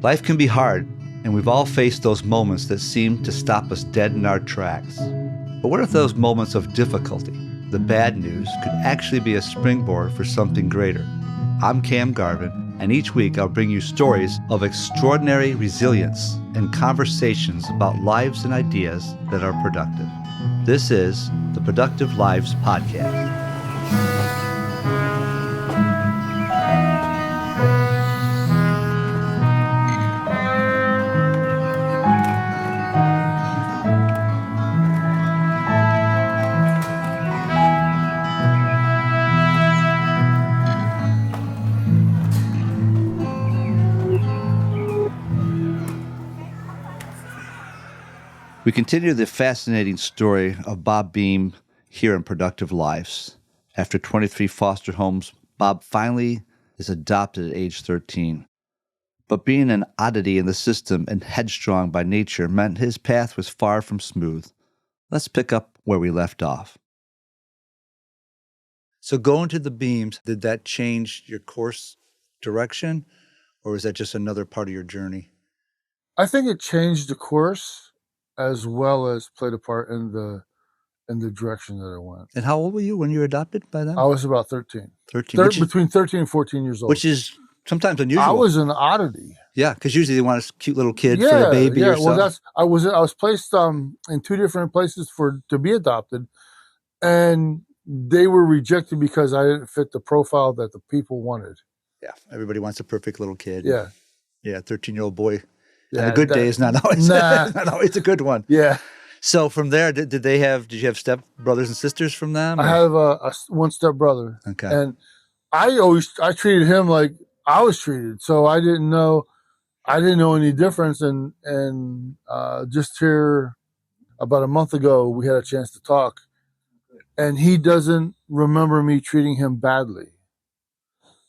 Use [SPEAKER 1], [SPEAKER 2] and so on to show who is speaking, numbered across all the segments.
[SPEAKER 1] Life can be hard, and we've all faced those moments that seem to stop us dead in our tracks. But what if those moments of difficulty, the bad news, could actually be a springboard for something greater? I'm Cam Garvin, and each week I'll bring you stories of extraordinary resilience and conversations about lives and ideas that are productive. This is the Productive Lives Podcast. We continue the fascinating story of Bob Beam here in Productive Lives. After 23 foster homes, Bob finally is adopted at age 13. But being an oddity in the system and headstrong by nature meant his path was far from smooth. Let's pick up where we left off. So going to the Beams, did that change your course direction, or was that just another part of your journey?
[SPEAKER 2] I think it changed the course, as well as played a part in the direction that I went.
[SPEAKER 1] And how old were you when you were adopted by them?
[SPEAKER 2] I was about 13.
[SPEAKER 1] 13.
[SPEAKER 2] Between 13 and 14 years old.
[SPEAKER 1] Which is sometimes unusual.
[SPEAKER 2] I was an oddity.
[SPEAKER 1] Yeah, because usually they want a cute little kid for a baby or something.
[SPEAKER 2] Well, I was placed in two different places to be adopted, and they were rejected because I didn't fit the profile that the people wanted.
[SPEAKER 1] Yeah, everybody wants a perfect little kid.
[SPEAKER 2] Yeah.
[SPEAKER 1] Yeah, 13-year-old boy.
[SPEAKER 2] Yeah,
[SPEAKER 1] and a good day is not always, not always a good one.
[SPEAKER 2] Yeah.
[SPEAKER 1] So from there, did you have step brothers and sisters from them?
[SPEAKER 2] I have one step brother.
[SPEAKER 1] Okay.
[SPEAKER 2] And I treated him like I was treated. So I didn't know any difference. And just here about a month ago, we had a chance to talk, and he doesn't remember me treating him badly.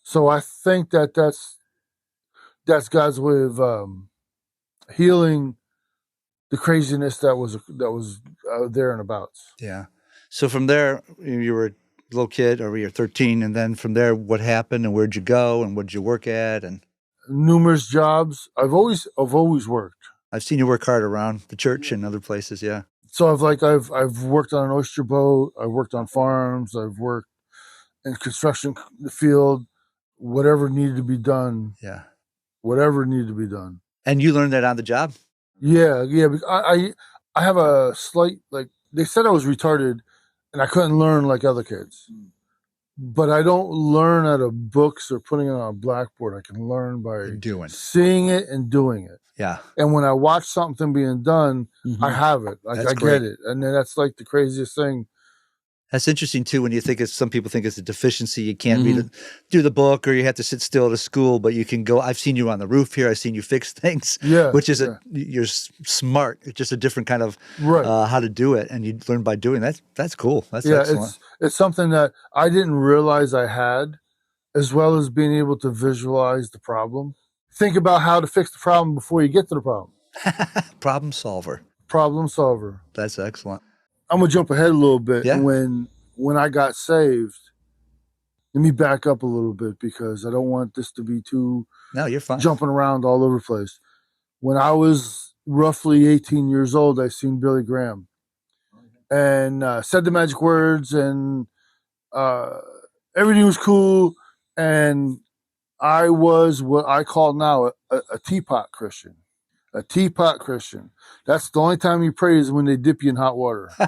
[SPEAKER 2] So I think that's God's way of healing the craziness that was there and abouts.
[SPEAKER 1] Yeah. So from there, you were a little kid, or you were 13, and then from there, what happened, and where'd you go, and what'd you work at, and
[SPEAKER 2] numerous jobs. I've always worked.
[SPEAKER 1] I've seen you work hard around the church and other places. Yeah.
[SPEAKER 2] So I've worked on an oyster boat. I've worked on farms. I've worked in construction field. Whatever needed to be done.
[SPEAKER 1] Yeah.
[SPEAKER 2] Whatever needed to be done.
[SPEAKER 1] And you learned that on the job?
[SPEAKER 2] Yeah. I have a slight, they said I was retarded and I couldn't learn like other kids. But I don't learn out of books or putting it on a blackboard. I can learn by seeing it and doing it.
[SPEAKER 1] Yeah.
[SPEAKER 2] And when I watch something being done, I have it. I get it. And then that's like the craziest thing.
[SPEAKER 1] That's interesting too. When you think some people think it's a deficiency, you can't do the book, or you have to sit still at a school. But you can go. I've seen you on the roof here. I've seen you fix things.
[SPEAKER 2] Yeah,
[SPEAKER 1] which is you're smart. It's just a different kind of how to do it, and you learn by doing that. That's cool. That's excellent.
[SPEAKER 2] It's something that I didn't realize I had, as well as being able to visualize the problem. Think about how to fix the problem before you get to the problem.
[SPEAKER 1] Problem solver.
[SPEAKER 2] That's
[SPEAKER 1] excellent.
[SPEAKER 2] I'm going to jump ahead a little bit.
[SPEAKER 1] Yeah.
[SPEAKER 2] When I got saved, let me back up a little bit because I don't want this to be too
[SPEAKER 1] you're fine.
[SPEAKER 2] Jumping around all over the place. When I was roughly 18 years old, I seen Billy Graham and said the magic words, and everything was cool. And I was what I call now a Teapot Christian. A Teapot Christian. That's the only time you pray is when they dip you in hot water.
[SPEAKER 1] I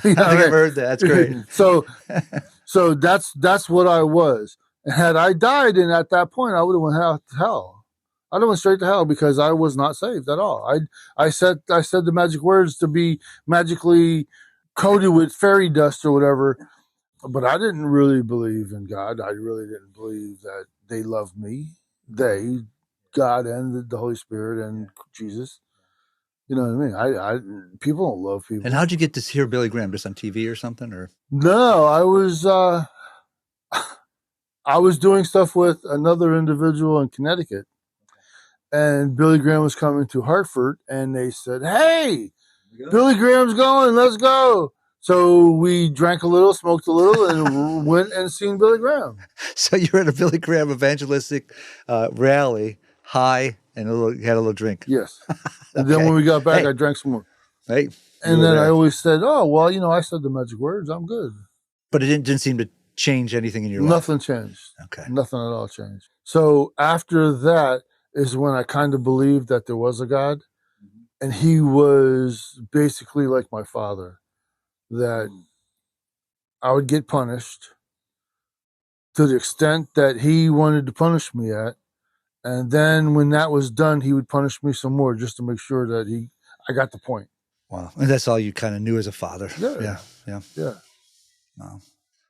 [SPEAKER 1] think I've heard that. That's great.
[SPEAKER 2] So that's what I was. And had I died, and at that point, I would have went to hell. I'd have went straight to hell because I was not saved at all. I said the magic words to be magically coated with fairy dust or whatever, but I didn't really believe in God. I really didn't believe that they loved me. God and the Holy Spirit and Jesus. You know what I mean? People don't love people.
[SPEAKER 1] And how'd you get to hear Billy Graham? Just on TV or something? Or
[SPEAKER 2] no, I was doing stuff with another individual in Connecticut, and Billy Graham was coming to Hartford, and they said, "Hey, Billy Graham's going. Let's go." So we drank a little, smoked a little, and went and seen Billy Graham.
[SPEAKER 1] So you were at a Billy Graham evangelistic rally, high, and had a little drink.
[SPEAKER 2] Yes. And
[SPEAKER 1] Okay.
[SPEAKER 2] then when we got back,
[SPEAKER 1] Hey.
[SPEAKER 2] I drank some more.
[SPEAKER 1] Hey, you
[SPEAKER 2] And
[SPEAKER 1] were
[SPEAKER 2] then I
[SPEAKER 1] there.
[SPEAKER 2] always said, oh, well, I said the magic words. I'm good.
[SPEAKER 1] But it didn't seem to change anything in your
[SPEAKER 2] Nothing
[SPEAKER 1] life.
[SPEAKER 2] changed.
[SPEAKER 1] Okay.
[SPEAKER 2] Nothing at all changed. So after that is when I kind of believed that there was a God. And he was basically like my father, that I would get punished to the extent that he wanted to punish me at. And then when that was done, he would punish me some more just to make sure that I got the point.
[SPEAKER 1] Wow. And that's all you kind of knew as a father.
[SPEAKER 2] Yeah.
[SPEAKER 1] Yeah. Wow.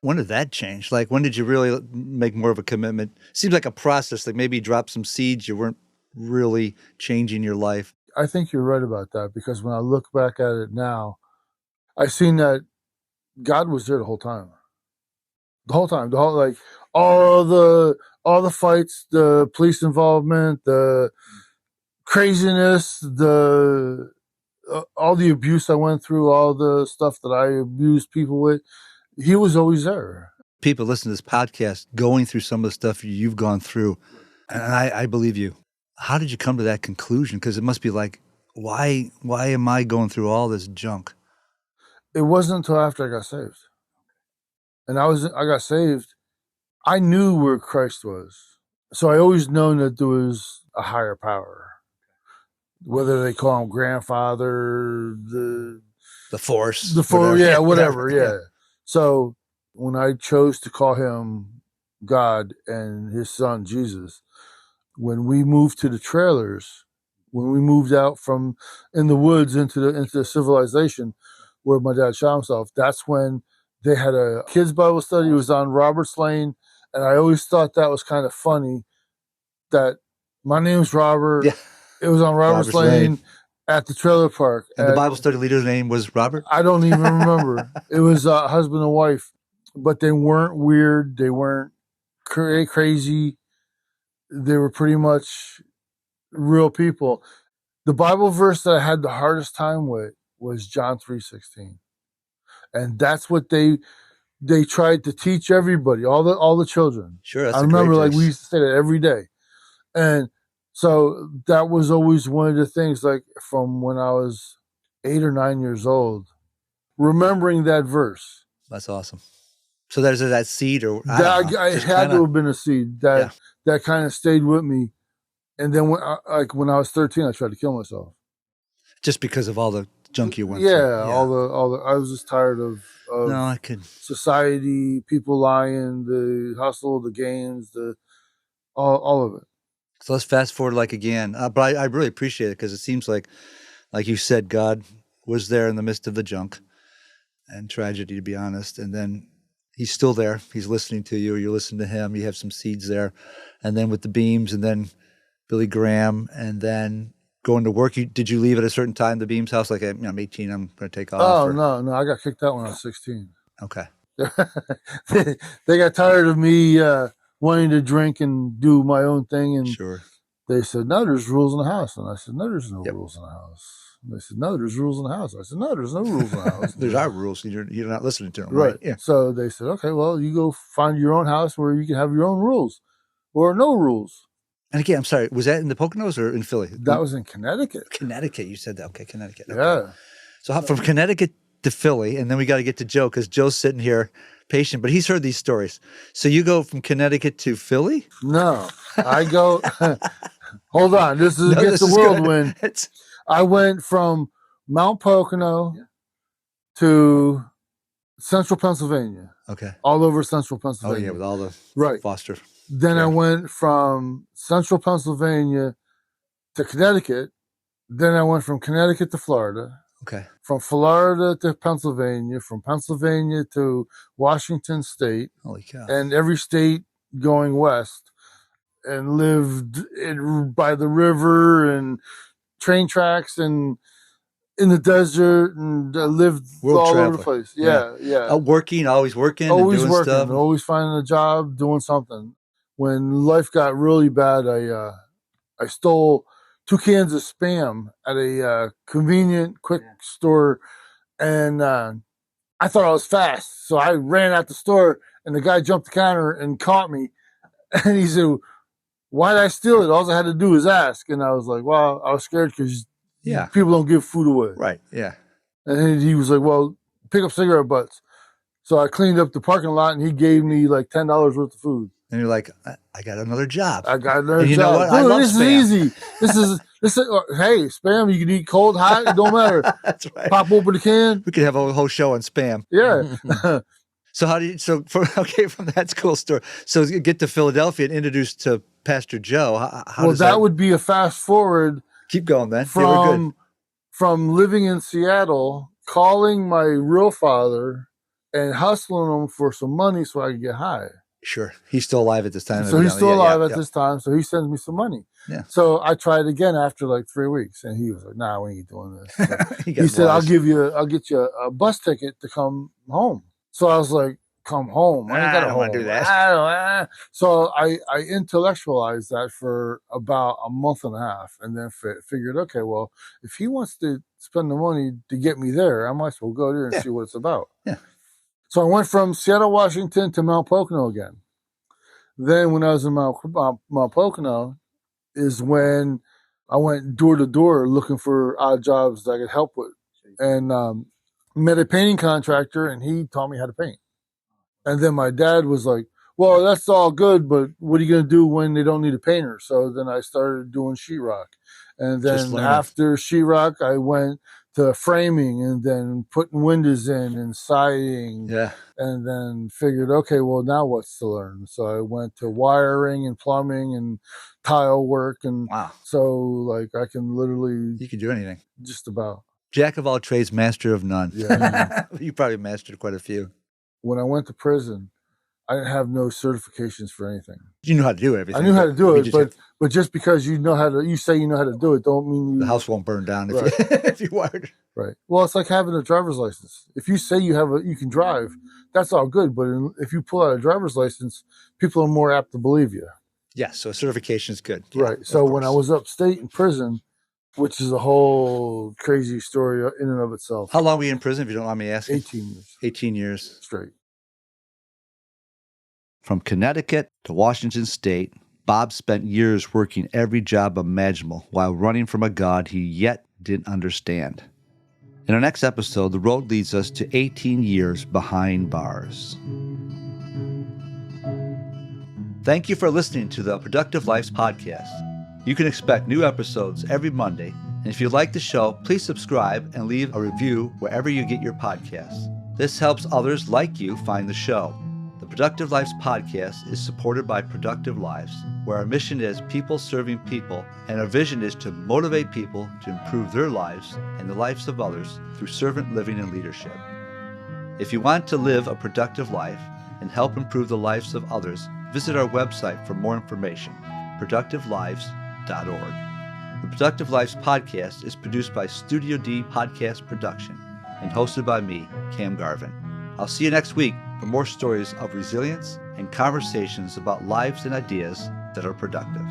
[SPEAKER 1] When did that change? Like, when did you really make more of a commitment? Seems like a process. Like maybe you dropped some seeds. You weren't really changing your life.
[SPEAKER 2] I think you're right about that, because when I look back at it now, I seen that God was there the whole time. The whole time. The whole, like, all the fights, the police involvement, the craziness, all the abuse I went through, all the stuff that I abused people with, he was always there.
[SPEAKER 1] People listen to this podcast going through some of the stuff you've gone through. And I believe you. How did you come to that conclusion? Because it must be like, why am I going through all this junk?
[SPEAKER 2] It wasn't until after I got saved. And I got saved, I knew where Christ was. So I always known that there was a higher power. Whether they call him grandfather, the
[SPEAKER 1] force.
[SPEAKER 2] whatever. Yeah. So when I chose to call him God and his son Jesus, when we moved to the trailers, when we moved out from in the woods into the civilization where my dad shot himself, that's when they had a kids Bible study. It was on Robert's Lane, and I always thought that was kind of funny that my name's Robert.
[SPEAKER 1] Yeah.
[SPEAKER 2] It was on Robert's Lane at the trailer park.
[SPEAKER 1] And the Bible study leader's name was Robert?
[SPEAKER 2] I don't even remember. It was husband and wife, but they weren't weird. They weren't crazy. They were pretty much real people. The Bible verse that I had the hardest time with was John 3:16. And that's what they tried to teach everybody, all the children.
[SPEAKER 1] Sure, that's
[SPEAKER 2] I
[SPEAKER 1] a
[SPEAKER 2] remember
[SPEAKER 1] great
[SPEAKER 2] like
[SPEAKER 1] verse.
[SPEAKER 2] we used to say that every day. And so that was always one of the things, like from when I was 8 or 9 years old, remembering that verse.
[SPEAKER 1] That's awesome. So there's that seed, or
[SPEAKER 2] I had to have been a seed that kind of stayed with me. And then when I was 13, I tried to kill myself.
[SPEAKER 1] Just because of all the junk you went
[SPEAKER 2] through.
[SPEAKER 1] Yeah,
[SPEAKER 2] all the I was just tired of
[SPEAKER 1] no, I could.
[SPEAKER 2] Society, people lying, the hustle, the games, all of it.
[SPEAKER 1] So let's fast forward like again. But I really appreciate it, because it seems like you said, God was there in the midst of the junk and tragedy, to be honest. And then he's still there. He's listening to you. You're listening to him. You have some seeds there. And then with the Beams, and then Billy Graham, and then going to work. Did you leave at a certain time, the Beams house? Like, I'm 18, I'm going to take off.
[SPEAKER 2] Oh, no. I got kicked out when I was 16.
[SPEAKER 1] Okay.
[SPEAKER 2] They got tired of me wanting to drink and do my own thing. And
[SPEAKER 1] sure.
[SPEAKER 2] They said, no, there's rules in the house. And I said, no, there's no rules in the house. And they said, no, there's rules in the house. I said, no, there's no rules in the house.
[SPEAKER 1] There's our rules. You're not listening to them.
[SPEAKER 2] Right.
[SPEAKER 1] Yeah.
[SPEAKER 2] So they said, okay, well, you go find your own house where you can have your own rules or no rules.
[SPEAKER 1] And again, I'm sorry, was that in the Poconos or in Philly?
[SPEAKER 2] That was in Connecticut.
[SPEAKER 1] Connecticut, you said that. Okay, Connecticut. Okay.
[SPEAKER 2] Yeah.
[SPEAKER 1] So from Connecticut to Philly, and then we got to get to Joe, because Joe's sitting here patient, but he's heard these stories. So you go from Connecticut to Philly?
[SPEAKER 2] No, I go, hold on, this gets the whirlwind. I went from Mount Pocono to Central Pennsylvania.
[SPEAKER 1] Okay.
[SPEAKER 2] All over Central Pennsylvania.
[SPEAKER 1] Oh, yeah, with all the foster.
[SPEAKER 2] Then I went from Central Pennsylvania to Connecticut. Then I went from Connecticut to Florida.
[SPEAKER 1] Okay.
[SPEAKER 2] From Florida to Pennsylvania. From Pennsylvania to Washington State.
[SPEAKER 1] Holy cow.
[SPEAKER 2] And every state going west. And lived by the river and train tracks and in the desert, and lived all over the place. Yeah.
[SPEAKER 1] Always working,
[SPEAKER 2] always
[SPEAKER 1] and doing
[SPEAKER 2] working,
[SPEAKER 1] stuff.
[SPEAKER 2] Always finding a job, doing something. When life got really bad, I stole 2 cans of Spam at a convenient quick store, and I thought I was fast. So I ran out the store and the guy jumped the counter and caught me. And he said, why did I steal it? All I had to do was ask. And I was like, well, I was scared because people don't give food away.
[SPEAKER 1] Right. Yeah.
[SPEAKER 2] And then he was like, well, pick up cigarette butts. So I cleaned up the parking lot and he gave me like $10 worth of food.
[SPEAKER 1] And you're like, I got another job.
[SPEAKER 2] I got another
[SPEAKER 1] and you
[SPEAKER 2] job.
[SPEAKER 1] know what?
[SPEAKER 2] Dude,
[SPEAKER 1] I love
[SPEAKER 2] this
[SPEAKER 1] Spam.
[SPEAKER 2] is easy. This is hey, Spam, you can eat cold, hot, it don't matter.
[SPEAKER 1] That's right.
[SPEAKER 2] Pop open the can.
[SPEAKER 1] We could have a whole show on Spam.
[SPEAKER 2] Yeah.
[SPEAKER 1] So from that cool story. So get to Philadelphia and introduced to Pastor Joe. How does that
[SPEAKER 2] would be a fast forward.
[SPEAKER 1] Keep going, man.
[SPEAKER 2] From living in Seattle, calling my real father and hustling him for some money so I could get high.
[SPEAKER 1] Sure. He's still alive at this time.
[SPEAKER 2] So he's still alive at this time. So he sends me some money.
[SPEAKER 1] Yeah.
[SPEAKER 2] So I tried again after like 3 weeks and he was like, nah, we ain't doing this. So he said,
[SPEAKER 1] lost.
[SPEAKER 2] I'll get you a bus ticket to come home. So I was like, come home. I ain't got to
[SPEAKER 1] do that.
[SPEAKER 2] So I intellectualized that for about a month and a half and then figured, okay, well, if he wants to spend the money to get me there, I might as well go there and see what it's about.
[SPEAKER 1] Yeah.
[SPEAKER 2] So I went from Seattle, Washington to Mount Pocono again. Then when I was in Mount Pocono is when I went door to door looking for odd jobs that I could help with. And met a painting contractor and he taught me how to paint. And then my dad was like, well, that's all good, but what are you going to do when they don't need a painter? So then I started doing sheetrock. And then after sheetrock, I went to framing and then putting windows in and siding.
[SPEAKER 1] Yeah.
[SPEAKER 2] And then figured, okay, well, now what's to learn? So I went to wiring and plumbing and tile work. And so like I can literally.
[SPEAKER 1] You can do anything.
[SPEAKER 2] Just about.
[SPEAKER 1] Jack of all trades, master of none.
[SPEAKER 2] Yeah.
[SPEAKER 1] You probably mastered quite a few.
[SPEAKER 2] When I went to prison, I didn't have no certifications for anything.
[SPEAKER 1] You knew how to do everything.
[SPEAKER 2] I knew how to do it, but just because you say you know how to do it, don't mean
[SPEAKER 1] the house won't burn down if you wired it.
[SPEAKER 2] Right. Well, it's like having a driver's license. If you say you can drive, that's all good. But if you pull out a driver's license, people are more apt to believe you.
[SPEAKER 1] Yes. So certification is good.
[SPEAKER 2] Right. So when I was upstate in prison, which is a whole crazy story in and of itself.
[SPEAKER 1] How long were you in prison, if you don't mind me asking?
[SPEAKER 2] 18 years.
[SPEAKER 1] 18 years.
[SPEAKER 2] Straight.
[SPEAKER 1] From Connecticut to Washington State, Bob spent years working every job imaginable while running from a God he yet didn't understand. In our next episode, the road leads us to 18 years behind bars. Thank you for listening to the Productive Lives podcast. You can expect new episodes every Monday, and if you like the show, please subscribe and leave a review wherever you get your podcasts. This helps others like you find the show. The Productive Lives podcast is supported by Productive Lives, where our mission is people serving people, and our vision is to motivate people to improve their lives and the lives of others through servant living and leadership. If you want to live a productive life and help improve the lives of others, visit our website for more information, productivelives.org. The Productive Lives podcast is produced by Studio D Podcast Production and hosted by me, Cam Garvin. I'll see you next week for more stories of resilience and conversations about lives and ideas that are productive.